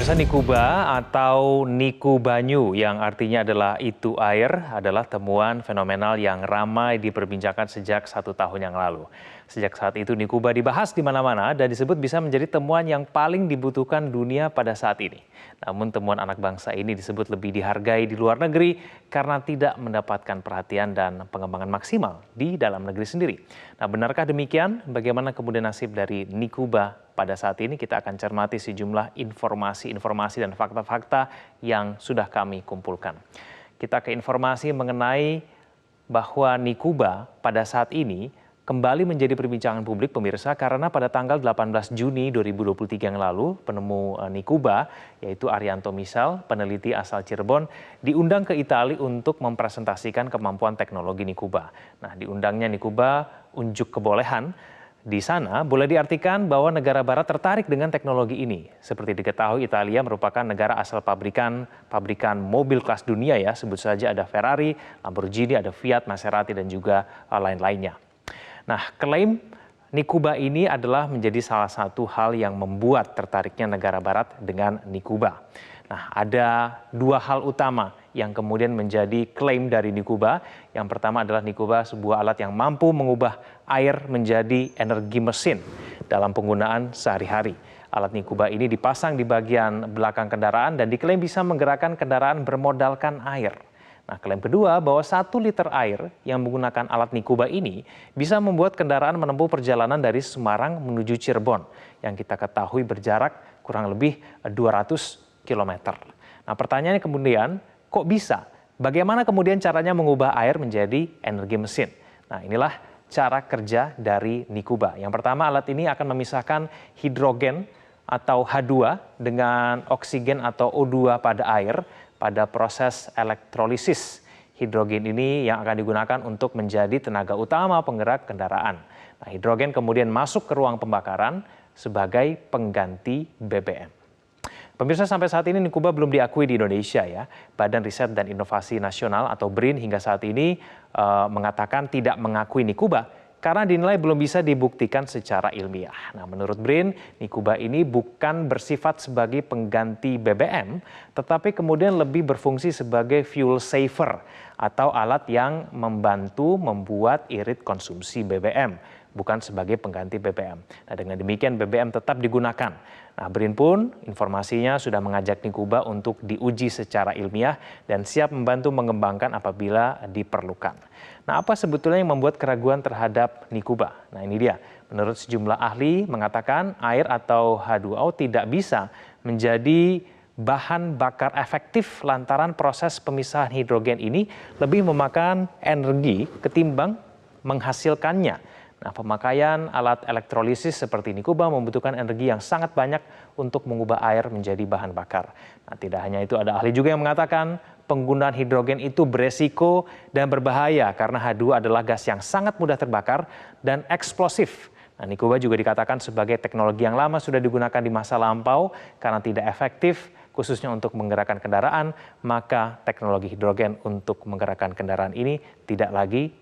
Pemirsa, Nikuba atau Niku Banyu yang artinya adalah itu air adalah temuan fenomenal yang ramai diperbincangkan sejak 1 tahun yang lalu. Sejak saat itu Nikuba dibahas di mana-mana dan disebut bisa menjadi temuan yang paling dibutuhkan dunia pada saat ini. Namun temuan anak bangsa ini disebut lebih dihargai di luar negeri karena tidak mendapatkan perhatian dan pengembangan maksimal di dalam negeri sendiri. Nah, benarkah demikian? Bagaimana kemudian nasib dari Nikuba? Pada saat ini kita akan cermati sejumlah informasi dan fakta-fakta yang sudah kami kumpulkan. Kita ke informasi mengenai bahwa Nikuba pada saat ini kembali menjadi perbincangan publik pemirsa karena pada tanggal 18 Juni 2023 yang lalu penemu Nikuba yaitu Arianto Misal, peneliti asal Cirebon, diundang ke Italia untuk mempresentasikan kemampuan teknologi Nikuba. Nah, diundangnya Nikuba unjuk kebolehan. Di sana boleh diartikan bahwa negara barat tertarik dengan teknologi ini. Seperti diketahui Italia merupakan negara asal pabrikan mobil kelas dunia ya. Sebut saja ada Ferrari, Lamborghini, ada Fiat, Maserati dan juga lain-lainnya. Nah, klaim Nikuba ini adalah menjadi salah satu hal yang membuat tertariknya negara barat dengan Nikuba. Nah, ada dua hal utama yang kemudian menjadi klaim dari Nikuba. Yang pertama adalah Nikuba sebuah alat yang mampu mengubah air menjadi energi mesin dalam penggunaan sehari-hari. Alat Nikuba ini dipasang di bagian belakang kendaraan dan diklaim bisa menggerakkan kendaraan bermodalkan air. Nah, klaim kedua bahwa 1 liter air yang menggunakan alat Nikuba ini bisa membuat kendaraan menempuh perjalanan dari Semarang menuju Cirebon yang kita ketahui berjarak kurang lebih 200 km. Nah, pertanyaannya kemudian, kok bisa? Bagaimana kemudian caranya mengubah air menjadi energi mesin? Nah, inilah cara kerja dari Nikuba. Yang pertama, alat ini akan memisahkan hidrogen atau H2 dengan oksigen atau O2 pada air pada proses elektrolisis. Hidrogen ini yang akan digunakan untuk menjadi tenaga utama penggerak kendaraan. Nah, hidrogen kemudian masuk ke ruang pembakaran sebagai pengganti BBM. Pemirsa, sampai saat ini Nikuba belum diakui di Indonesia ya. Badan Riset dan Inovasi Nasional atau BRIN hingga saat ini mengatakan tidak mengakui Nikuba karena dinilai belum bisa dibuktikan secara ilmiah. Nah, menurut BRIN, Nikuba ini bukan bersifat sebagai pengganti BBM, tetapi kemudian lebih berfungsi sebagai fuel saver atau alat yang membantu membuat irit konsumsi BBM, bukan sebagai pengganti BBM. Nah, dengan demikian BBM tetap digunakan. Nah, BRIN pun informasinya sudah mengajak Nikuba untuk diuji secara ilmiah dan siap membantu mengembangkan apabila diperlukan. Nah, apa sebetulnya yang membuat keraguan terhadap Nikuba? Nah, ini dia. Menurut sejumlah ahli mengatakan air atau H2O tidak bisa menjadi bahan bakar efektif lantaran proses pemisahan hidrogen ini lebih memakan energi ketimbang menghasilkannya. Nah, pemakaian alat elektrolisis seperti Nikuba membutuhkan energi yang sangat banyak untuk mengubah air menjadi bahan bakar. Nah, tidak hanya itu, ada ahli juga yang mengatakan penggunaan hidrogen itu beresiko dan berbahaya karena H2 adalah gas yang sangat mudah terbakar dan eksplosif. Nah, Nikuba juga dikatakan sebagai teknologi yang lama sudah digunakan di masa lampau karena tidak efektif khususnya untuk menggerakkan kendaraan, maka teknologi hidrogen untuk menggerakkan kendaraan ini tidak lagi